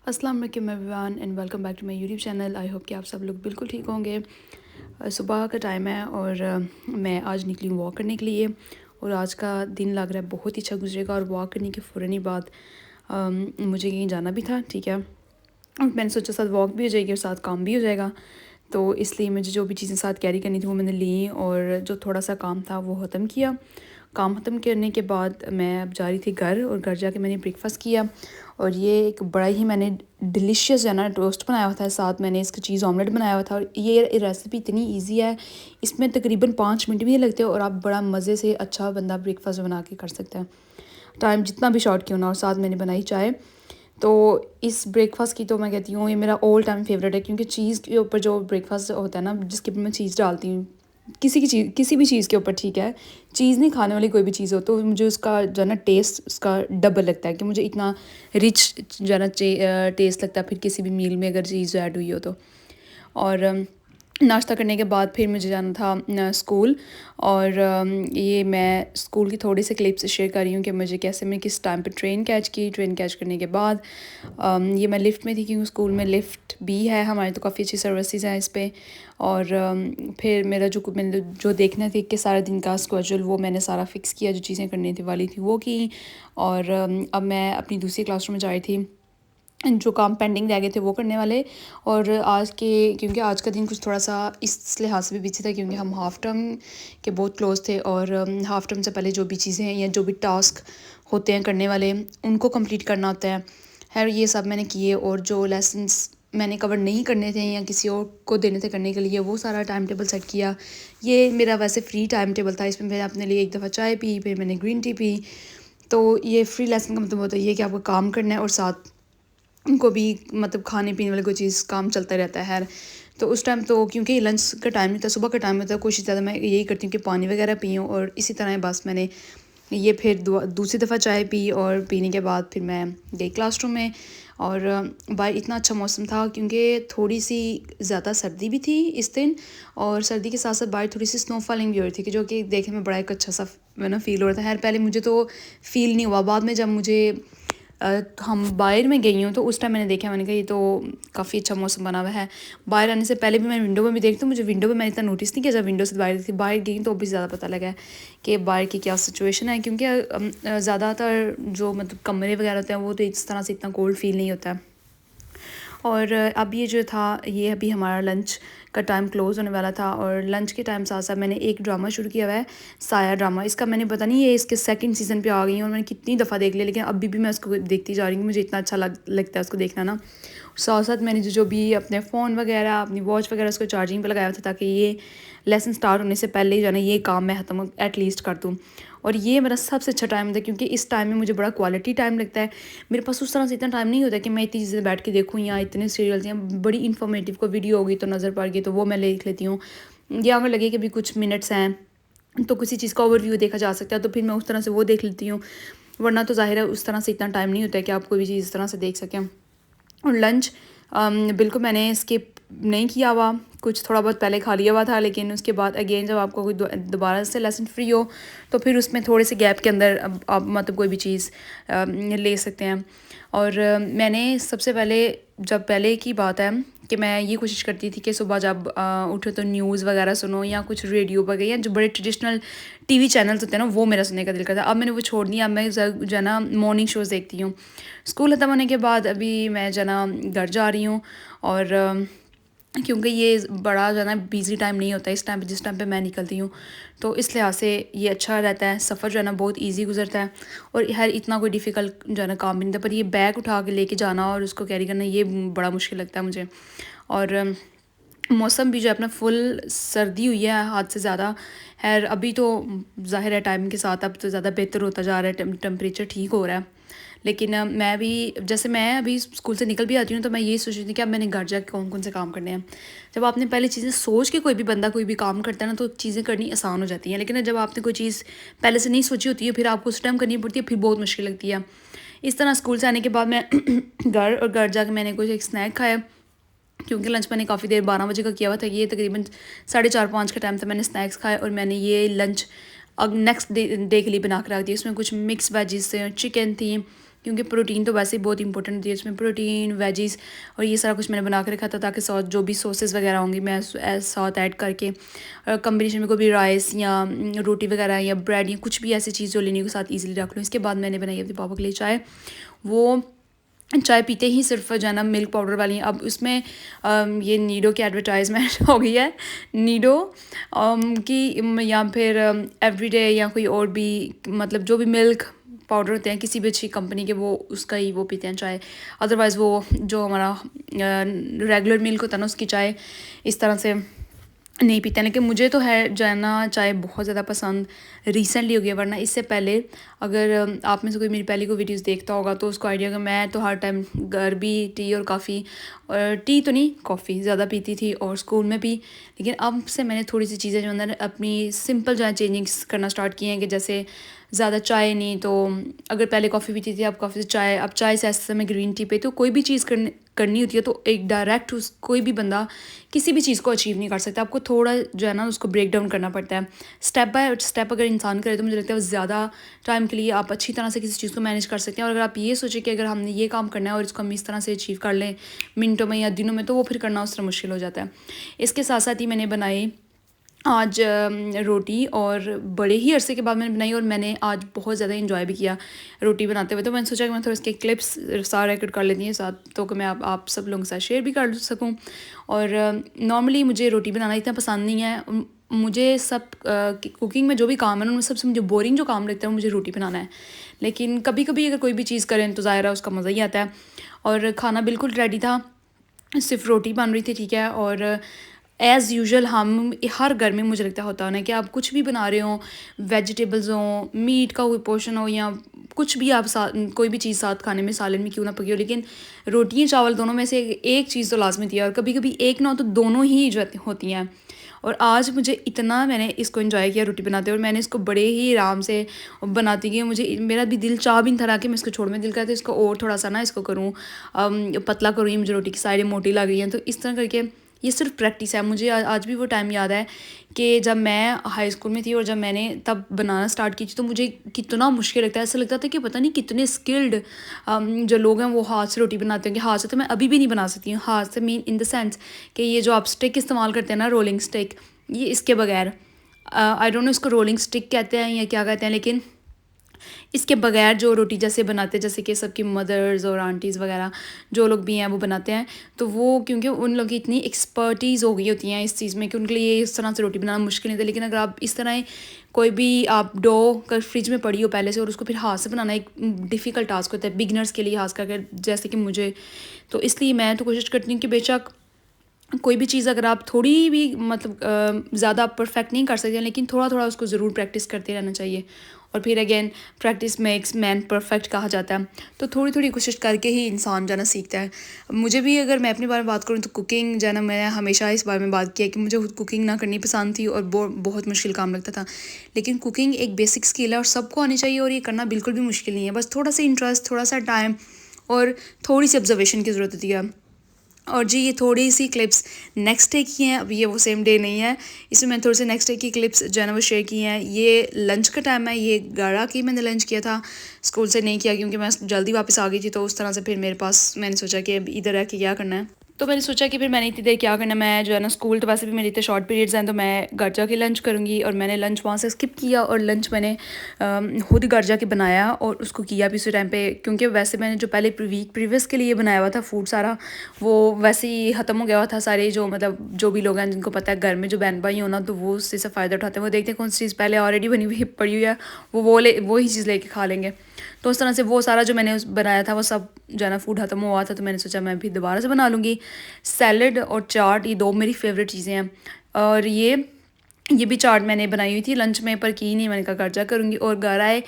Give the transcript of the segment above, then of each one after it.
अस्सलाम वालेकुम everyone and welcome back to my YouTube channel. I hope कि आप सब लोग बिल्कुल ठीक होंगे। सुबह का टाइम है और मैं आज निकली हूँ वॉक करने के लिए और आज का दिन लग रहा है बहुत ही अच्छा गुजरेगा। और वॉक करने के फ़ौरन ही बाद मुझे कहीं जाना भी था, ठीक है। और मैंने सोचा साथ वॉक भी हो जाएगी और साथ काम भी हो जाएगा, तो इसलिए मुझे जो भी चीज़ें साथ कैरी करनी थी वो मैंने ली और जो थोड़ा सा काम था वो ख़त्म किया। काम ख़त्म करने के बाद मैं अब जा रही थी घर, और घर जाके मैंने ब्रेकफास्ट किया और ये एक बड़ा ही मैंने डिलीशियस जो है ना टोस्ट बनाया हुआ था, साथ मैंने इसका चीज़ ऑमलेट बनाया हुआ था। और ये रेसिपी इतनी इजी है, इसमें तकरीबन 5 मिनट भी नहीं लगते और आप बड़ा मज़े से अच्छा बंदा ब्रेकफास्ट बना के कर सकता है, टाइम जितना भी शॉर्ट क्यों ना। और साथ मैंने बनाई चाय। तो इस ब्रेकफास्ट की तो मैं कहती हूँ ये मेरा ऑल टाइम फेवरेट है, क्योंकि चीज़ के ऊपर जो ब्रेकफास्ट होता है ना, जिसके ऊपर मैं चीज़ डालती हूँ, किसी भी चीज़ के ऊपर, ठीक है, चीज़ नहीं खाने वाली कोई भी चीज़ हो, तो मुझे उसका जो है ना टेस्ट उसका डबल लगता है कि मुझे इतना रिच जो है ना टेस्ट लगता है फिर किसी भी मील में अगर चीज़ ऐड हुई हो तो। और नाश्ता करने के बाद फिर मुझे जाना था स्कूल। और ये मैं स्कूल की थोड़ी सी क्लिप्स शेयर कर रही हूँ कि मुझे कैसे मैं किस टाइम पे ट्रेन कैच की। ट्रेन कैच करने के बाद ये मैं लिफ़्ट में थी, क्योंकि स्कूल में लिफ़्ट भी है हमारे, तो काफ़ी अच्छी सर्विसेज हैं इस पर। और फिर मेरा मैंने जो देखना थी कि सारा दिन का स्केड्यूल वो मैंने सारा फिक्स किया, जो चीज़ें करनी थी वाली थी वो की। और अब मैं अपनी दूसरी क्लासरूम में जा रही थी, जो काम पेंडिंग रह गए थे वो करने वाले। और क्योंकि आज का दिन कुछ थोड़ा सा इस लिहाज से भी बिजी था, क्योंकि हम हाफ़ टर्म के बहुत क्लोज थे और हाफ़ टर्म से पहले जो भी चीज़ें हैं या जो भी टास्क होते हैं करने वाले उनको कंप्लीट करना होता है। खैर ये सब मैंने किए, और जो लेसन्स मैंने कवर नहीं करने थे या किसी और को देने थे करने के लिए, वो सारा टाइम टेबल सेट किया। ये मेरा वैसे फ्री टाइम टेबल था, इसमें मैंने अपने लिए एक दफ़ा चाय पी, फिर मैंने ग्रीन टी पी। तो ये फ्री लेसन का मतलब होता है ये कि आपको काम करना है और साथ उनको भी मतलब खाने पीने वाली कोई चीज़ काम चलता रहता है। खैर तो उस टाइम तो क्योंकि लंच का टाइम नहीं था, सुबह का टाइम होता है, कोशिश ज़्यादा मैं यही करती हूँ कि पानी वगैरह पीऊँ। और इसी तरह बस मैंने ये फिर दूसरी दफ़ा चाय पी, और पीने के बाद फिर मैं गई क्लासरूम में। और बाहर इतना अच्छा मौसम था, क्योंकि थोड़ी सी ज़्यादा सर्दी भी थी इस दिन, और सर्दी के साथ साथ बाहर थोड़ी सी स्नो फॉलिंग भी हो रही थी, कि जो कि देखने में बड़ा एक अच्छा सा ना फील हो रहा था। खैर पहले मुझे तो फील नहीं हुआ, बाद में जब मुझे हम बाहर में गई हूँ तो उस टाइम मैंने देखा, मैंने कहा ये तो काफ़ी अच्छा मौसम बना हुआ है। बाहर आने से पहले भी मैं विंडो में भी देखती हूँ, मुझे विंडो में मैंने इतना नोटिस नहीं किया, जब विंडो से बाहर गई तो भी ज़्यादा पता लगा कि बाहर की क्या सिचुएशन है। क्योंकि ज़्यादातर जो मतलब कमरे वगैरह होते हैं वो तो इस तरह से इतना कोल्ड फील नहीं होता है। और अब ये जो था ये अभी हमारा लंच का टाइम क्लोज़ होने वाला था, और लंच के टाइम साथ साथ मैंने एक ड्रामा शुरू किया हुआ है, साया ड्रामा। इसका मैंने पता नहीं ये इसके सेकंड सीज़न पे आ गई हूँ और मैंने कितनी दफ़ा देख लिया, लेकिन अभी भी मैं उसको देखती जा रही हूँ, मुझे इतना अच्छा लगता है उसको देखना ना। साथ साथ मैंने जो भी अपने फ़ोन वगैरह अपनी वॉच वगैरह उसको चार्जिंग पर लगाया था, ताकि ये लेसन स्टार्ट होने से पहले ही जो है ना ये काम मैं ख़त्म एटलीस्ट कर दूँ। और ये मेरा सबसे अच्छा टाइम था, क्योंकि इस टाइम में मुझे बड़ा क्वालिटी टाइम लगता है। मेरे पास उस तरह से इतना टाइम नहीं होता कि मैं इतनी चीज़ें बैठ के देखूँ, या इतने सीरियल्स या बड़ी इन्फॉर्मेटिव को वीडियो होगी तो नज़र पड़ गई तो वो मैं देख लेती हूँ, या अगर लगे कि अभी कुछ मिनट्स हैं तो किसी चीज़ का ओवरव्यू देखा जा सकता है तो फिर मैं उस तरह से वो देख लेती हूँ। वरना तो ज़ाहिर है उस तरह से इतना टाइम नहीं होता है कि आप कोई भी चीज़ इस तरह से देख सकें। और लंच बिल्कुल मैंने स्किप नहीं किया हुआ, कुछ थोड़ा बहुत पहले खा लिया हुआ था, लेकिन उसके बाद अगेन जब आपको कोई दोबारा से लेसन फ्री हो तो फिर उसमें थोड़े से गैप के अंदर अब आप मतलब कोई भी चीज़ ले सकते हैं। और मैंने सबसे पहले जब पहले की बात है कि मैं ये कोशिश करती थी कि सुबह जब उठो तो न्यूज़ वगैरह सुनो, या कुछ रेडियो वगैरह या जो बड़े ट्रेडिशनल टीवी चैनल्स होते हैं ना वो मेरा सुनने का दिल करता है। अब मैंने वो छोड़ दिया, अब मैं जो है ना मॉर्निंग शोज़ देखती हूँ। स्कूल ख़त्म होने के बाद अभी मैं जो है ना घर जा रही हूँ, और क्योंकि ये बड़ा जो है ना बिज़ी टाइम नहीं होता इस टाइम पे, जिस टाइम पे मैं निकलती हूँ, तो इस लिहाज से ये अच्छा रहता है। सफ़र जो है ना बहुत इजी गुजरता है, और हर इतना कोई डिफ़िकल्ट जो है ना काम नहीं था, पर ये बैग उठा के लेके जाना और उसको कैरी करना ये बड़ा मुश्किल लगता है मुझे। और मौसम भी जो है अपना फुल सर्दी हुई है हद से ज़्यादा। खैर अभी तो ज़ाहिर है टाइम के साथ अब तो ज़्यादा बेहतर होता जा रहा है, टेम्परेचर ठीक हो रहा है। लेकिन मैं भी जैसे मैं अभी स्कूल से निकल भी आती हूँ तो मैं यही सोच रही थी कि अब मैंने घर जाके कौन कौन से काम करने हैं। जब आपने पहले चीज़ें सोच के कोई भी बंदा कोई भी काम करता है ना तो चीज़ें करनी आसान हो जाती हैं, लेकिन जब आपने कोई चीज़ पहले से नहीं सोची होती है फिर आपको उस टाइम करनी पड़ती है, फिर बहुत मुश्किल लगती है। इस तरह स्कूल से आने के बाद मैं घर जाके मैंने कुछ एक स्नैक खाया, क्योंकि लंच मैंने काफ़ी देर 12 बजे का किया हुआ था, ये तकरीबन 4:30-5 का टाइम था। मैंने स्नैक्स खाए और मैंने ये लंच अब नेक्स्ट डे के लिए बना कर रख दिया। इसमें कुछ मिक्स वेजिस चिकन थी, क्योंकि प्रोटीन तो वैसे ही बहुत इंपॉर्टेंट होती है, इसमें प्रोटीन वेजीज और ये सारा कुछ मैंने बना के रखा था ताकि सॉस जो भी सॉसेस वगैरह होंगी मैं साथ ऐड करके कम्बिनेशन में कोई भी राइस या रोटी वगैरह या ब्रेड या कुछ भी ऐसी चीज़ जो लेने के साथ ईजिली रख लूँ। इसके बाद मैंने बनाई अपने पापा के लिए चाय। वो चाय पीते ही सिर्फ जो है ना मिल्क पाउडर वाली, अब उसमें ये नीडो की एडवर्टाइजमेंट हो गई है, नीडो की, या फिर एवरीडे या कोई और भी, मतलब जो भी मिल्क पाउडर होते हैं किसी भी अच्छी कंपनी के, वो उसका ही वो पीते हैं चाय। अदरवाइज़ वो जो हमारा रेगुलर मिल्क होता है ना उसकी चाय इस तरह से नहीं पीते हैं। लेकिन मुझे तो है जो है ना चाय बहुत ज़्यादा पसंद रिसेंटली हो गया, वरना इससे पहले अगर आप में से कोई मेरी पहली को वीडियोस देखता होगा तो उसको आइडिया कि मैं तो हर टाइम घर भी टी और काफ़ी, और टी तो नहीं कॉफ़ी ज़्यादा पीती थी और स्कूल में भी। लेकिन अब से मैंने थोड़ी सी चीज़ें जो अंदर अपनी सिंपल जो है चेंजिंग्स करना स्टार्ट किए हैं कि जैसे ज़्यादा चाय नहीं, तो अगर पहले कॉफ़ी पीती थी अब कॉफ़ी से चाय, अब चाय से ऐसे मैं ग्रीन टी पे, तो कोई भी चीज़ करनी होती है तो एक डायरेक्ट उस कोई भी बंदा किसी भी चीज़ को अचीव नहीं कर सकता, आपको थोड़ा जो है ना उसको ब्रेक डाउन करना पड़ता है स्टेप बाय स्टेप। अगर इंसान करे तो मुझे लगता है ज़्यादा टाइम के लिए आप अच्छी तरह से किसी चीज़ को मैनेज कर सकते हैं। और अगर आप ये सोचें कि अगर हमने ये काम करना है और इसको हम इस तरह से अचीव कर लें मिनटों में या दिनों में, तो वो फिर करना उस तरह मुश्किल हो जाता है। इसके साथ साथ ही मैंने बनाई आज रोटी, और बड़े ही अरसे के बाद मैंने बनाई और मैंने आज बहुत ज़्यादा इंजॉय भी किया रोटी बनाते हुए। तो मैंने सोचा कि मैं थोड़ा इसके क्लिप्स सारा रिकॉर्ड कर लेती हूँ साथ, तो कि मैं आप सब लोगों के साथ शेयर भी कर सकूँ। और नॉर्मली मुझे रोटी बनाना इतना पसंद नहीं है, मुझे सब कुकिंग में जो भी काम है उनमें सबसे मुझे बोरिंग जो काम लगता है वो मुझे रोटी बनाना है। लेकिन कभी कभी अगर कोई भी चीज़ करें तो ज़ाहिर है उसका मज़ा ही आता है। और खाना बिल्कुल रेडी था, सिर्फ रोटी बन रही थी, ठीक है। और एज़ यूजुअल हम हर घर में मुझे लगता होता है ना कि आप कुछ भी बना रहे हो, वेजिटेबल्स हो, मीट का कोई पोर्शन हो या कुछ भी आप साथ कोई भी चीज़ साथ खाने में सालन में क्यों ना पकी हो, लेकिन रोटियाँ चावल दोनों में से एक चीज़ तो लाजमी थी। और कभी कभी एक ना हो तो दोनों ही जो होती हैं। और आज मुझे इतना मैंने इसको एंजॉय किया रोटी बनाते, और मैंने इसको बड़े ही आराम से बनाती गई। मुझे मेरा भी दिल चाह भी नहीं था कि मैं इसको छोड़ में दिल करता इसको और थोड़ा सा ना इसको करूँ पतला करूँ, ये मुझे रोटी की साइडें मोटी लग रही हैं। तो इस तरह करके ये सिर्फ प्रैक्टिस है। मुझे आज भी वो टाइम याद है कि जब मैं हाई स्कूल में थी और जब मैंने तब बनाना स्टार्ट की थी तो मुझे कितना मुश्किल लगता है, ऐसा लगता था कि पता नहीं कितने स्किल्ड जो लोग हैं वो हाथ से रोटी बनाते होंगे। हाथ से तो मैं अभी भी नहीं बना सकती हूँ, हाथ से मीन इन द सेंस कि ये जो आप स्टिक इस्तेमाल करते हैं ना, रोलिंग स्टिक, ये इसके बगैर आई डोंट नो इसको रोलिंग स्टिक कहते हैं या क्या कहते हैं, लेकिन इसके बगैर जो रोटी जैसे बनाते हैं, जैसे कि सबकी मदर्स और आंटीज़ वगैरह जो लोग भी हैं वो बनाते हैं, तो वो क्योंकि उन लोगों की इतनी एक्सपर्टीज़ हो गई होती हैं इस चीज़ में कि उनके लिए इस तरह से रोटी बनाना मुश्किल नहीं था। लेकिन अगर आप इस तरह कोई भी आप डो कर फ्रिज में पड़ी हो पहले से और उसको फिर हाथ से बनाना एक डिफ़िकल्ट टास्क होता है बिगनर्स के लिए, खास करके जैसे कि मुझे। तो इसलिए मैं तो कोशिश करती हूँ कि बेशक कोई भी चीज़ अगर आप थोड़ी भी मतलब ज़्यादा परफेक्ट नहीं कर सकते, लेकिन थोड़ा थोड़ा उसको ज़रूर प्रैक्टिस करते रहना चाहिए। और फिर again practice makes man perfect कहा जाता है, तो थोड़ी थोड़ी कोशिश करके ही इंसान जाना सीखता है। मुझे भी अगर मैं अपने बारे में बात करूँ तो कुकिंग जाना, मैं हमेशा इस बारे में बात किया कि मुझे कुकिंग ना करनी पसंद थी और बहुत मुश्किल काम लगता था। लेकिन कुकिंग एक बेसिक स्किल है और सबको आनी चाहिए, और ये करना बिल्कुल भी मुश्किल नहीं है। बस थोड़ा सा इंटरेस्ट, थोड़ा सा टाइम और थोड़ी सी ऑब्जर्वेशन की ज़रूरत होती है। और जी ये थोड़ी सी क्लिप्स नेक्स्ट डे की हैं, अब ये वो सेम डे नहीं है, इसमें मैंने थोड़े से नेक्स्ट डे की क्लिप्स जो है ना वो शेयर की हैं। ये लंच का टाइम है, ये 11 की मैंने लंच किया था, स्कूल से नहीं किया क्योंकि मैं जल्दी वापस आ गई थी। तो उस तरह से फिर मेरे पास मैंने सोचा कि अब इधर रह के क्या करना है, तो मैंने सोचा कि फिर मैंने इतनी देर क्या करना, मैं जो है ना स्कूल तो वैसे भी मेरे इतने शॉर्ट पीरियड्स हैं तो मैं घर जाके लंच करूँगी। और मैंने लंच वहाँ से स्किप किया और लंच मैंने खुद घर जाके बनाया और उसको किया भी उसी टाइम पे, क्योंकि वैसे मैंने जो पहले वीक प्रीवियस के लिए बनाया हुआ था फूड सारा, वो वैसे ही ख़त्म हो गया हुआ था। सारे जो मतलब जो भी लोग हैं जिनको पता है घर में जो बहन भाई होना, तो वो उससे से फ़ायदा उठाते हैं, वो देखते हैं कौन सी चीज़ पहले ऑलरेडी बनी हुई पड़ी हुई है, वो ही चीज़ लेके खा लेंगे। तो उस तरह से वो सारा जो मैंने बनाया था वो सब जो है ना फूड ख़त्म हुआ था, तो मैंने सोचा मैं भी दोबारा से बना लूँगी। सैलड और चाट ये दो मेरी फेवरेट चीज़ें हैं, और ये भी चाट मैंने बनाई हुई थी लंच में पर की नहीं, मैंने कहा घर जा करूँगी। और घर आए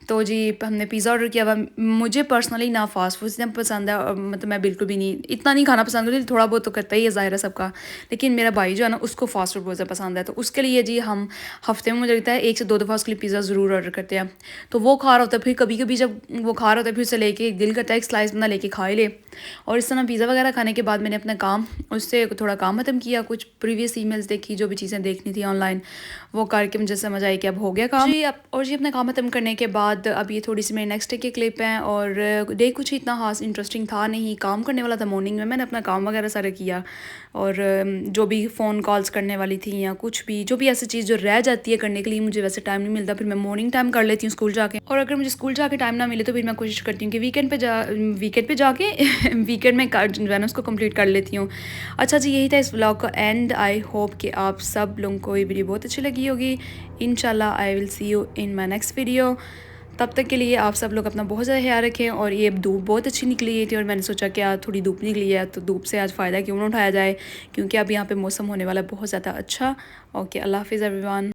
तो जी हमने पिज़्ज़ा ऑर्डर किया हुआ। मुझे पर्सनली ना फास्ट फूड इतना पसंद है, और मतलब मैं बिल्कुल भी नहीं इतना नहीं खाना पसंद करती, थोड़ा बहुत तो करता ही है ज़ाहिर है सबका। लेकिन मेरा भाई जो है ना उसको फास्ट फूड बहुत ज़्यादा पसंद है, तो उसके लिए जी हम हफ्ते में मुझे लगता है 1 से 2 दफ़ा उसके लिए पिज़्ज़ा ज़रूर ऑर्डर करते हैं। तो वो खा रहा होता है, फिर कभी कभी जब वो खा रहा होता है फिर उसे लेके दिल करता है एक स्लाइस बना लेके खा ही ले। और इस तरह पिज़्ज़ा वगैरह खाने के बाद मैंने अपना काम उससे थोड़ा काम ख़त्म किया, कुछ प्रीवियस ईमेल्स देखी, जो भी चीज़ें देखनी थी ऑनलाइन वो करके मुझे समझ आई कि अब हो गया काम जी। अब और जी अपना काम ख़त्म करने के बाद बाद अब ये थोड़ी सी मेरी नेक्स्ट डे की क्लिप हैं। और डे कुछ इतना खास इंटरेस्टिंग था नहीं, काम करने वाला था मॉर्निंग में, मैंने अपना काम वगैरह सारा किया। और जो भी फ़ोन कॉल्स करने वाली थी या कुछ भी जो भी ऐसी चीज़ जो रह जाती है करने के लिए, मुझे वैसे टाइम नहीं मिलता, फिर मैं मॉर्निंग टाइम कर लेती हूँ स्कूल जाके। और अगर मुझे स्कूल जाके टाइम ना मिले तो फिर मैं कोशिश करती हूँ कि वीकेंड पे जाके वीकेंड में जो है ना उसको कंप्लीट कर लेती हूँ। अच्छा जी, यही था इस व्लॉग का एंड। आई होप कि आप सब लोगों को ये वीडियो बहुत अच्छी लगी होगी। इंशाल्लाह I will see you in my next video. तब तक के लिए आप सब लोग अपना बहुत ज़्यादा ख्याल रखें। और ये धूप बहुत अच्छी निकली थी और मैंने सोचा कि आज थोड़ी धूप निकली है तो धूप से आज फ़ायदा क्यों ना उठाया जाए, क्योंकि अब यहाँ पे मौसम होने वाला बहुत ज़्यादा अच्छा। ओके, अल्लाह हाफिज़ एवरीवन।